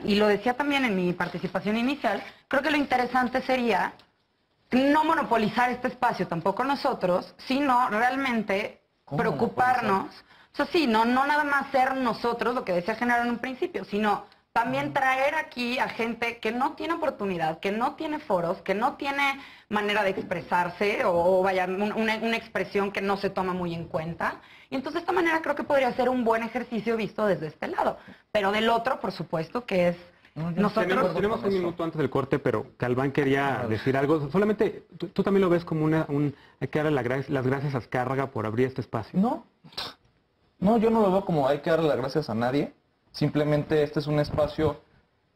y lo decía también en mi participación inicial, creo que lo interesante sería no monopolizar este espacio tampoco nosotros, sino realmente preocuparnos. O sea, sí, no nada más ser nosotros lo que decía Genaro en un principio, sino también traer aquí a gente que no tiene oportunidad, que no tiene foros, que no tiene manera de expresarse o vaya, una expresión que no se toma muy en cuenta. Y entonces de esta manera creo que podría ser un buen ejercicio visto desde este lado. Pero del otro, por supuesto, que es nosotros... Tenemos un minuto antes del corte, pero Galván quería decir algo. Solamente, ¿tú también lo ves como hay que darle las gracias a Azcárraga por abrir este espacio? No, yo no lo veo como hay que darle las gracias a nadie. Simplemente este es un espacio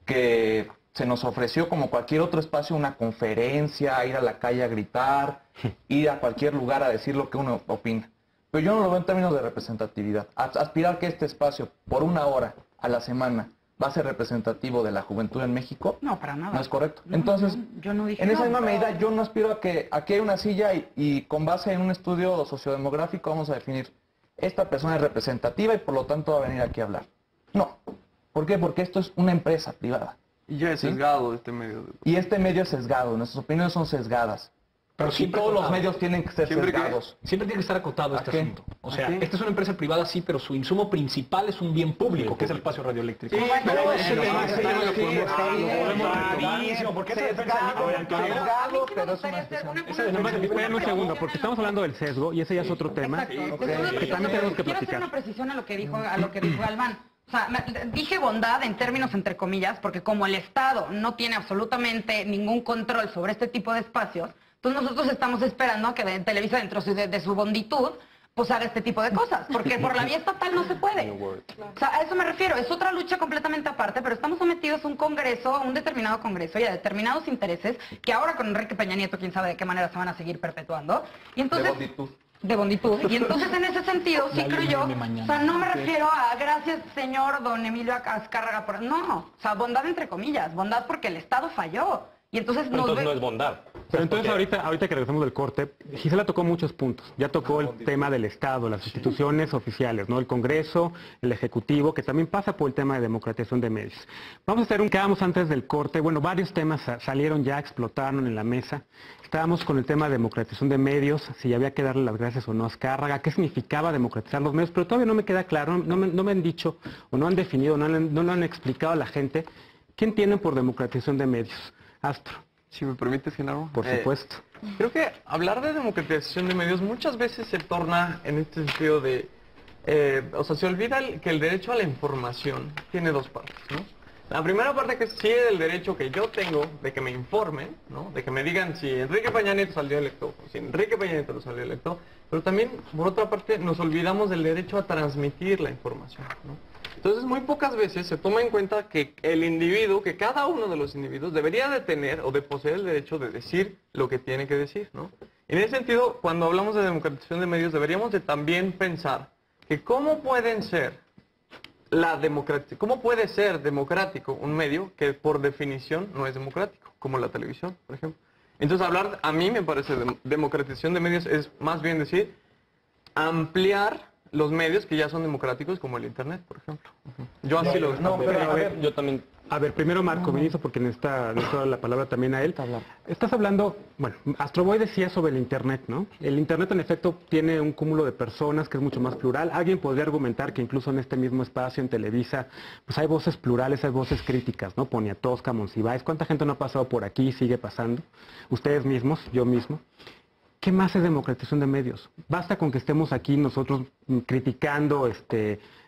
que se nos ofreció como cualquier otro espacio, una conferencia, ir a la calle a gritar, ir a cualquier lugar a decir lo que uno opina. Pero yo no lo veo en términos de representatividad. Aspirar que este espacio, por 1 hora a la semana, va a ser representativo de la juventud en México, no, para nada. No es correcto. Entonces, yo no dije en esa misma medida, yo no aspiro a que aquí hay una silla y con base en un estudio sociodemográfico vamos a definir, esta persona es representativa y por lo tanto va a venir aquí a hablar. No. ¿Por qué? Porque esto es una empresa privada. Y ya es sesgado este medio. Y este medio es sesgado, nuestras opiniones son sesgadas. Pero siempre todos los medios tienen que ser sesgados. Siempre tiene que estar acotado este asunto. O sea, esta es una empresa privada, sí, pero su insumo principal es un bien público, que es el espacio radioeléctrico. Sí, Esperen un segundo, porque estamos hablando del sesgo y ese ya es otro tema que también tenemos que Quiero hacer platicar. una precisión a lo que dijo Galván. O sea, dije bondad en términos entre comillas, porque como el Estado no tiene absolutamente ningún control sobre este tipo de espacios, entonces nosotros estamos esperando que Televisa, dentro de su bonditud, pues haga este tipo de cosas, porque por la vía estatal no se puede. O sea, a eso me refiero, es otra lucha completamente aparte, pero estamos sometidos a un congreso, a un determinado congreso y a determinados intereses que ahora con Enrique Peña Nieto, quién sabe de qué manera se van a seguir perpetuando. Y entonces, de bonditud. Y entonces en ese sentido, sí creo yo, o sea, no me refiero a gracias señor don Emilio Azcárraga, no, o sea, bondad entre comillas, bondad porque el Estado falló. Y entonces no es bondad. Pero entonces ahorita que regresamos del corte, Gisela tocó muchos puntos. Ya tocó el tema del Estado, las instituciones oficiales, ¿no? El Congreso, el Ejecutivo, que también pasa por el tema de democratización de medios. Vamos a hacer quedamos antes del corte. Bueno, varios temas salieron ya, explotaron en la mesa. Estábamos con el tema de democratización de medios, si había que darle las gracias o no a Azcárraga, qué significaba democratizar los medios, pero todavía no me queda claro, no me han dicho, o no han definido, no lo han explicado a la gente, ¿quién tienen por democratización de medios? Astro. Si me permites, Genaro. Por supuesto. Creo que hablar de democratización de medios muchas veces se torna en este sentido de... o sea, se olvida que el derecho a la información tiene dos partes, ¿no? La primera parte que sí es el derecho que yo tengo de que me informen, ¿no? De que me digan si Enrique Peña Nieto salió electo, o si Enrique Peña Nieto no salió electo, pero también, por otra parte, nos olvidamos del derecho a transmitir la información, ¿no? Entonces, muy pocas veces se toma en cuenta que el individuo, que cada uno de los individuos debería de tener o de poseer el derecho de decir lo que tiene que decir, ¿no? En ese sentido, cuando hablamos de democratización de medios, deberíamos de también pensar que cómo puede ser democrático un medio que por definición no es democrático, como la televisión, por ejemplo. Entonces, a mí me parece, democratización de medios es más bien decir, ampliar los medios que ya son democráticos, como el Internet, por ejemplo. Yo así lo veo. No, pero a ver, yo también... A ver, primero Marco Benito, porque necesita la palabra también a él. Estás hablando, bueno, Astroboy decía sobre el Internet, ¿no? El Internet en efecto tiene un cúmulo de personas que es mucho más plural. Alguien podría argumentar que incluso en este mismo espacio, en Televisa, pues hay voces plurales, hay voces críticas, ¿no? Poniatowska, Monsiváis, ¿cuánta gente no ha pasado por aquí y sigue pasando? Ustedes mismos, yo mismo. ¿Qué más es democratización de medios? Basta con que estemos aquí nosotros criticando,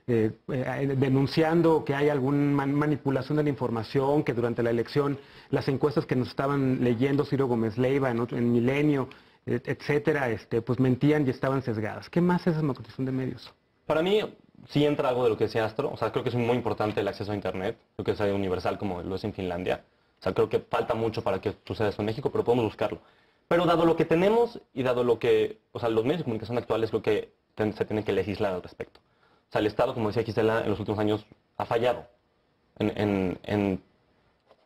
denunciando que hay alguna manipulación de la información, que durante la elección las encuestas que nos estaban leyendo Ciro Gómez Leiva en Milenio, etcétera, pues mentían y estaban sesgadas. ¿Qué más es democratización de medios? Para mí sí entra algo de lo que decía Astro, o sea, creo que es muy importante el acceso a Internet, creo que es universal como lo es en Finlandia, o sea, creo que falta mucho para que suceda eso en México, pero podemos buscarlo. Pero dado lo que tenemos y dado lo que, o sea, los medios de comunicación actuales, creo que se tiene que legislar al respecto. O sea, el Estado, como decía Gisela, en los últimos años ha fallado en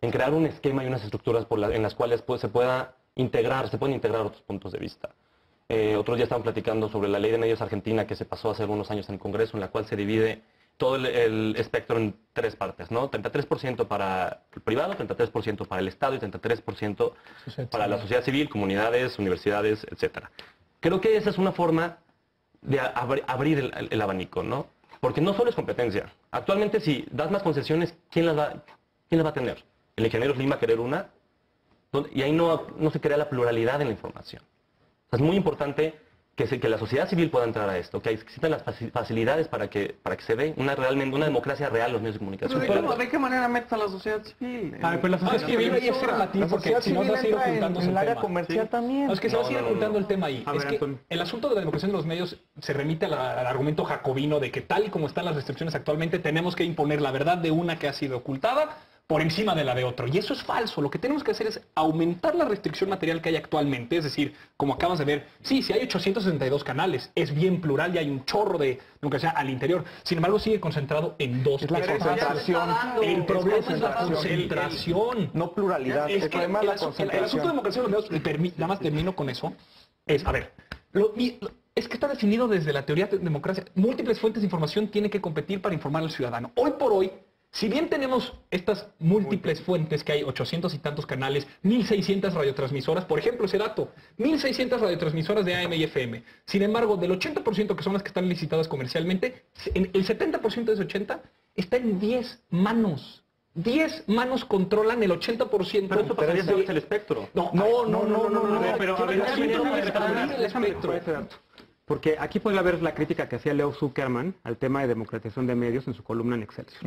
crear un esquema y unas estructuras en las cuales se pueden integrar otros puntos de vista. Otros días estaban platicando sobre la ley de medios argentina que se pasó hace algunos años en el Congreso, en la cual se divide todo el espectro en tres partes, ¿no? 33% para el privado, 33% para el Estado y 33% para la sociedad civil, comunidades, universidades, etcétera. Creo que esa es una forma de abrir el abanico, ¿no? Porque no solo es competencia. Actualmente, si das más concesiones, ¿quién las va a tener? ¿El ingeniero Slim va a querer una? Y ahí no se crea la pluralidad en la información. O sea, es muy importante que la sociedad civil pueda entrar a esto, que existan las facilidades para que se dé realmente una democracia real en los medios de comunicación. ¿De qué manera metes a la sociedad civil? A ver, pues la sociedad civil ahí es relativo, porque si no vas a ir ocultándose el área comercial también. No, es que se va a seguir ocultando el tema ahí. A ver, Es que Antonio. el asunto de la democracia en los medios se remite al argumento jacobino de que tal y como están las restricciones actualmente, tenemos que imponer la verdad de una que ha sido ocultada por encima de la de otro. Y eso es falso. Lo que tenemos que hacer es aumentar la restricción material que hay actualmente. Es decir, como acabas de ver, sí, si hay 862 canales, es bien plural y hay un chorro de democracia al interior. Sin embargo, sigue concentrado en dos. Es la espacios. concentración. El problema es la concentración. concentración. No pluralidad. Es El que problema es el la asunto de concentración. democracia de los medios, nada más termino con eso, es, a ver, es que está definido desde la teoría de democracia. Múltiples fuentes de información tienen que competir para informar al ciudadano. Hoy por hoy, si bien tenemos estas múltiples fuentes, que hay 800 y tantos canales, 1.600 radiotransmisoras, por ejemplo, ese dato, 1.600 radiotransmisoras de AM y FM. Sin embargo, del 80% que son las que están licitadas comercialmente, el 70% de ese 80 está en 10 manos. 10 manos controlan el 80%. Pero eso pasaría a ser el espectro. No. Pero a ver, déjame tomar ese dato. Porque aquí puede haber la crítica que hacía Leo Zuckerman al tema de democratización de medios en su columna en Excelsior.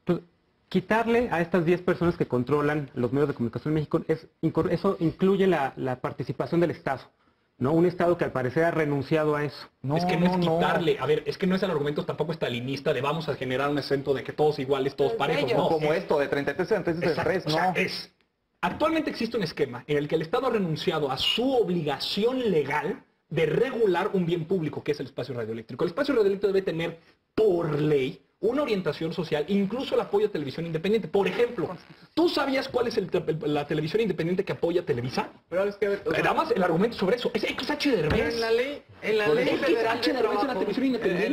Entonces, quitarle a estas 10 personas que controlan los medios de comunicación en México, eso incluye la participación del Estado, ¿no? Un Estado que al parecer ha renunciado a eso. Es que no es quitarle, a ver, es que no es el argumento tampoco estalinista de vamos a generar un acento de que todos iguales, todos parejos, no. Como esto de 33 a 33, O sea, actualmente existe un esquema en el que el Estado ha renunciado a su obligación legal de regular un bien público, que es el espacio radioeléctrico. El espacio radioeléctrico debe tener, por ley, una orientación social, incluso el apoyo a televisión independiente. Por ejemplo, ¿tú sabías cuál es la televisión independiente que apoya Televisa? Pero es que, Nada más el argumento sobre eso. Es XH Derbez. en la ley federal XH Derbez en la televisión independiente.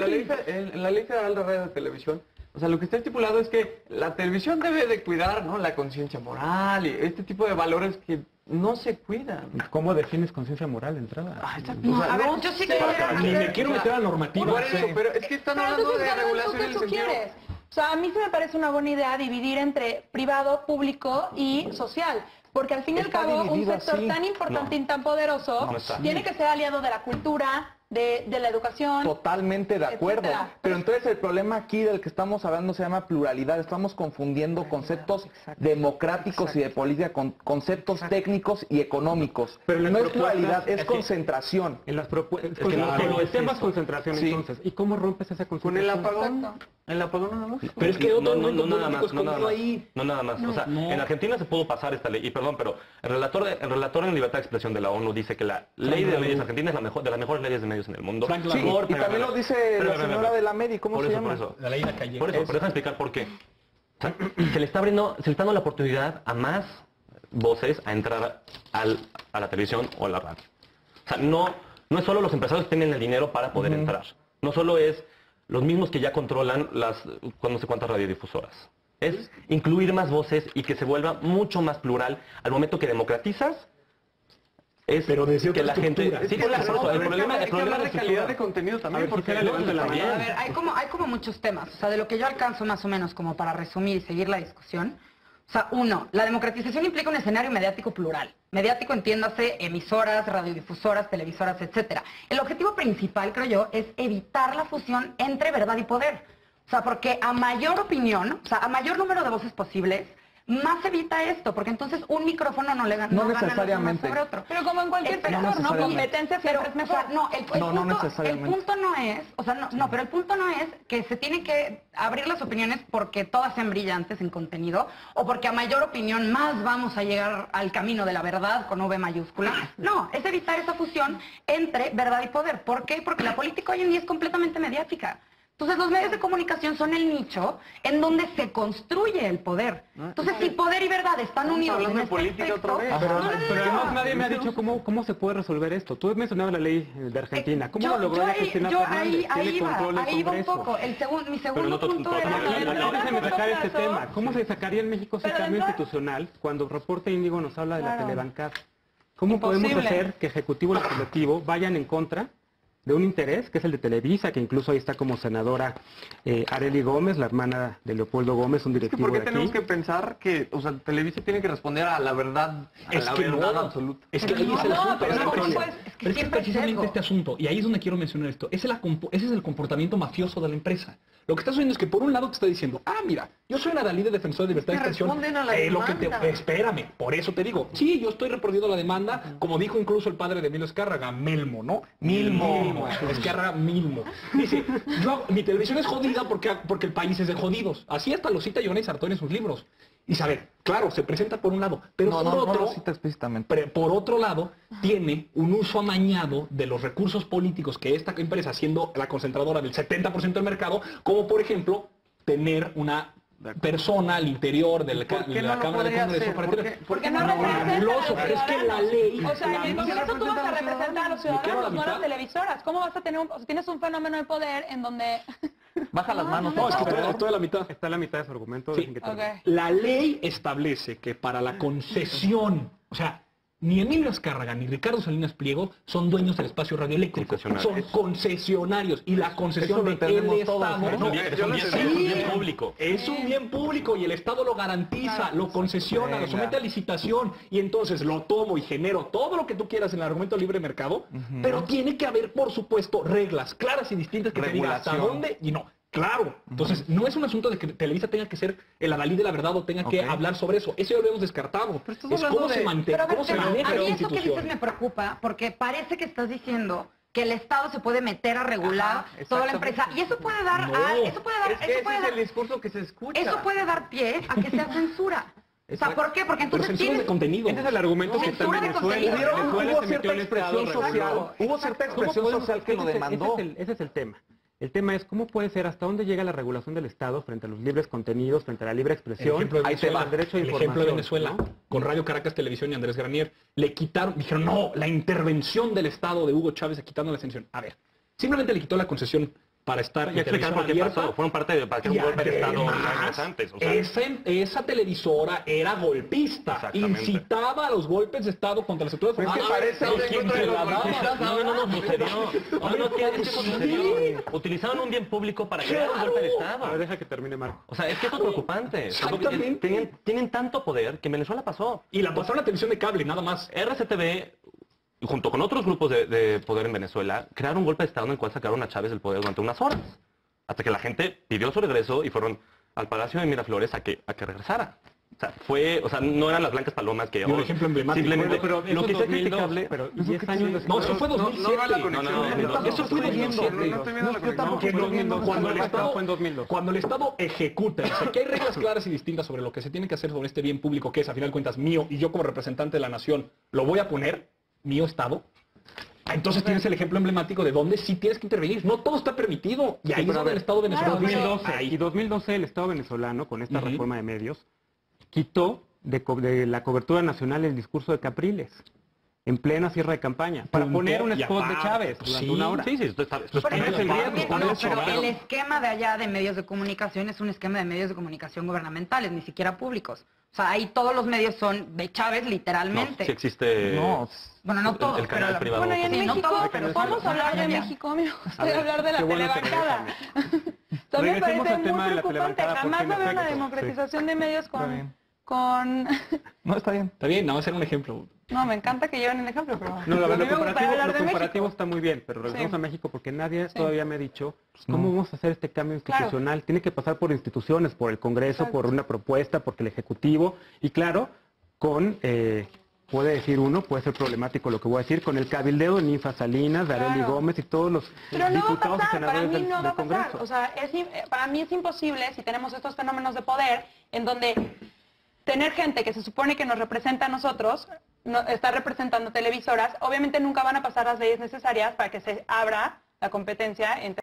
en la ley federal de radio y televisión, o sea, lo que está estipulado es que la televisión debe de cuidar, ¿no?, la conciencia moral y este tipo de valores que no se cuidan. ¿Cómo defines conciencia moral de entrada? No, a ver, yo sí quisiera Ni me meter- quiero meter a la normativa. Por eso, pero es que están Pero hablando entonces, de Carlos, regulación ¿tú en el qué sentido... quieres? O sea, a mí se me parece una buena idea dividir entre privado, público y social. Porque al fin y al Está cabo, un dividido sector así. tan importante y tan poderoso No está. tiene que ser aliado de la cultura, de la educación. Totalmente de acuerdo. etcétera. Pero entonces el problema aquí del que estamos hablando se llama pluralidad. Estamos confundiendo conceptos democráticos y de política con conceptos técnicos y económicos. Pero en no las es pluralidad, propuestas, es es que- concentración. En las propuestas, que no solo es temas eso. concentración Sí. entonces. ¿Y cómo rompes esa Con concentración? el apagón, Exacto. el apagón nada más. Pero es que otro argumento nada político más, no nada escondido más. ahí. No nada más. O sea, no. en Argentina se pudo pasar esta ley, y perdón, pero el relator en libertad de expresión de la ONU dice que la ley de medios argentina es la mejor, de las mejores leyes de medios en el mundo. Frank Sí, Labor, y también lo dice la señora de la Medi, ¿cómo Por se eso, llama? por eso. La ley de la calle. Por eso, pero déjame explicar por qué. O sea, se le está dando la oportunidad a más voces a entrar a la televisión o a la radio. O sea, no es solo los empresarios que tienen el dinero para poder entrar. No solo es los mismos que ya controlan las no sé cuántas radiodifusoras. Es incluir más voces y que se vuelva mucho más plural al momento que democratizas. Es Pero desde que otra la gente... estructura. Sí, Es que por eso, el problema hay que hablar de es calidad de contenido también, porque Gisela, levanta la mano. A ver, hay como muchos temas. O sea, de lo que yo alcanzo más o menos como para resumir y seguir la discusión. O sea, uno, la democratización implica un escenario mediático plural. Mediático, entiéndase, emisoras, radiodifusoras, televisoras, etcétera. El objetivo principal, creo yo, es evitar la fusión entre verdad y poder. O sea, porque a mayor opinión, o sea, a mayor número de voces posibles, más evita esto, porque entonces un micrófono no le gana No gana los necesariamente. demás sobre otro. Pero como en cualquier Espera, sector, ¿no? necesariamente. Competencia Pero, siempre es o mejor. sea, no, el No, no punto, necesariamente. el punto no es, o sea, no, pero el punto no es que se tienen que abrir las opiniones porque todas sean brillantes en contenido o porque a mayor opinión más vamos a llegar al camino de la verdad con V mayúscula. No, es evitar esa fusión entre verdad y poder. ¿Por qué? Porque la política hoy en día es completamente mediática. Entonces los medios de comunicación son el nicho en donde se construye el poder. Entonces si poder y verdad están unidos en hablando de este política aspecto, otra vez. Pero además nadie me ha dicho cómo se puede resolver esto. Tú mencionabas la ley de Argentina. ¿Cómo lo logró Cristina Fernández? ahí Tiene control del iba un Congreso. poco. Mi segundo no punto era... Déjame sacar este tema. ¿Cómo se sacaría en México ese Pero cambio entonces- institucional cuando Reporte Índigo nos habla de la Claro. telebancada? ¿Cómo podemos Imposible. hacer que Ejecutivo y Legislativo vayan en contra de un interés, que es el de Televisa, que incluso ahí está como senadora Arely Gómez, la hermana de Leopoldo Gómez, un Es que directivo ¿por qué de aquí? tenemos que pensar que, o sea, Televisa tiene que responder a la verdad, absoluta? Es que ahí es el No, asunto. pero Antonio. ¿cómo es? Es que Pero es que siempre es precisamente sesgo. este asunto, y ahí es donde quiero mencionar esto, ese es el comportamiento mafioso de la empresa. Lo que estás oyendo es que por un lado te está diciendo, mira, yo soy una Dalí de defensor de libertad de que expresión. responden a la demanda. Espérame, por eso te digo, sí, yo estoy reportando la demanda, como dijo incluso el padre de Emilio Azcárraga, Melmo, ¿no? Milmo. Azcárraga Milmo. Dice, mi televisión es jodida porque el país es de jodidos. Así hasta lo cita Johnny Sartori en sus libros. Y sabe, claro, se presenta por un lado, pero por No otro... lo cita explícitamente. Por otro lado, tiene un uso amañado de los recursos políticos que esta empresa, siendo la concentradora del 70% del mercado, como por ejemplo, tener una persona al interior de la ¿Por qué de no la lo Cámara de podría Congreso hacer? para ¿Por tener- qué? Porque no No, representa fabuloso, a los pero es que la ciudadanos. ley... O sea, en el la- Congreso tú vas a representar a los Me quedo a la ciudadanos, no a las mitad. televisoras. ¿Cómo vas a tener o sea, tienes un fenómeno de poder en donde... Baja las manos. No, es que por favor. estoy a la mitad. Está a la mitad de su argumento. Sí. dejen que termine. Ok. La ley establece que para la concesión, o sea, ni Emilio Azcárraga ni Ricardo Salinas Pliego son dueños del espacio radioeléctrico, son Concesionarios. concesionarios y la concesión Eso lo del entendemos todos, Estado ¿no? Es un bien, yo lo es un entiendo. bien público. es un bien público y el Estado lo garantiza, lo concesiona, lo Venga. somete a licitación y entonces lo tomo y genero todo lo que tú quieras en el argumento libre mercado, pero tiene que haber, por supuesto, reglas claras y distintas que te digan hasta Regulación. dónde y no. Claro, entonces no es un asunto de que Televisa tenga que ser el adalid de la verdad o tenga que Ok. hablar sobre eso. Eso ya lo hemos descartado. Pero estás Es hablando cómo se de- mantiene, Pero a ver, cómo se Chema, maneja a la mí eso que dices institución. me preocupa porque parece que estás diciendo que el Estado se puede meter a regular Ajá, toda la exactamente. empresa y eso puede dar No, eso puede dar Es que eso ese puede es dar el discurso que se escucha. eso puede dar pie a que sea censura. O sea, ¿por qué? Porque Pero entonces censura de tienes contenido. Ese es el argumento que está en Censura de Venezuela. contenido. Venezuela Hubo se cierta metió el expresión Estado, social. reguló. Hubo cierta ¿Cómo expresión podemos- social que lo demandó. Ese es el tema. El tema es cómo puede ser, hasta dónde llega la regulación del Estado frente a los libres contenidos, frente a la libre El expresión. ejemplo de Ahí te va Venezuela, el derecho a el información. ejemplo de Venezuela, ¿no? con Radio Caracas Televisión y Andrés Granier, le quitaron, dijeron, no, la intervención del Estado de Hugo Chávez quitando la concesión. A ver, simplemente le quitó la concesión para estar Y explicar por qué pasó. Fueron parte de para que y un golpe de Estado además, años antes. O sea, esa televisora era golpista, Exactamente. incitaba a los golpes de Estado contra las autoridades. Pero es que Ah, parece no, que ¿quién contra se los la daba? golpistas. No, sucedió. No, es que eso sucedió. Utilizaron un bien público para crear un golpe de A Estado. ver, deja que termine Marco. O sea, es que eso es preocupante. Exactamente. Tienen tanto poder que en Venezuela pasó. Y la pasaron a televisión de cable, nada más. RCTV, junto con otros grupos de poder en Venezuela, crearon un golpe de Estado en el cual sacaron a Chávez del poder durante unas horas. Hasta que la gente pidió su regreso y fueron al Palacio de Miraflores a que regresara. O sea, no eran las blancas palomas que... Y un ejemplo emblemático. Simplemente, Pero lo que sea criticable... pero 10 años después. No, eso fue 2007. No, la conexión. No, Eso fue estoy viendo. 2007. No estoy viendo la conexión. tampoco Que estoy no, viendo. cuando el Estado fue en 2002. Cuando el Estado ejecuta, o sea, que hay reglas claras y distintas sobre lo que se tiene que hacer sobre este bien público que es, a final de cuentas, mío, y yo como representante de la nación lo voy a poner, mío Estado. Entonces tienes el ejemplo emblemático de donde sí tienes que intervenir. No todo está permitido. Y ahí es pero a donde ver, el Estado venezolano... Claro, pero- 2012, y 2012 el Estado venezolano, con esta Ujú. reforma de medios, quitó de la cobertura nacional el discurso de Capriles, en plena cierre de campaña, para Punto poner un y spot de aparte. Chávez durante Sí, una hora. Sí, esto está... Pero ese es el también, riesgo, no, por eso, pero el esquema de allá de medios de comunicación es un esquema de medios de comunicación gubernamentales, ni siquiera públicos. O sea, ahí todos los medios son de Chávez, No, literalmente. sí existe... No, Bueno, no todos, el canal pero privado. Bueno, y en Sí, no México, todos, pero vamos sí. a hablar de Ya. México, amigo. A ver, Hablar de la qué bueno que telebancada. También Regresemos parece al tema muy de la preocupante. telebancada, Jamás porque va a en haber una efecto, democratización de medios Está bien. con... No, está bien. Está bien, nada más era un ejemplo. No, me encanta que lleven el ejemplo, pero... No, la a verdad, mí me gustaría hablar lo de comparativo México. está muy bien, pero regresamos Sí. a México porque nadie Sí. todavía me ha dicho cómo vamos a hacer este cambio Claro. institucional. Tiene que pasar por instituciones, por el Congreso, Exacto. por una propuesta, porque el Ejecutivo, y claro, con, puede decir uno, puede ser problemático lo que voy a decir, con el cabildeo de Ninfa Salinas, de Arely Claro. Gómez y todos los Pero no va a diputados y pasar, para senadores mí del, no va del a pasar. Congreso. O sea, para mí es imposible si tenemos estos fenómenos de poder en donde tener gente que se supone que nos representa a nosotros, está representando televisoras, obviamente nunca van a pasar las leyes necesarias para que se abra la competencia entre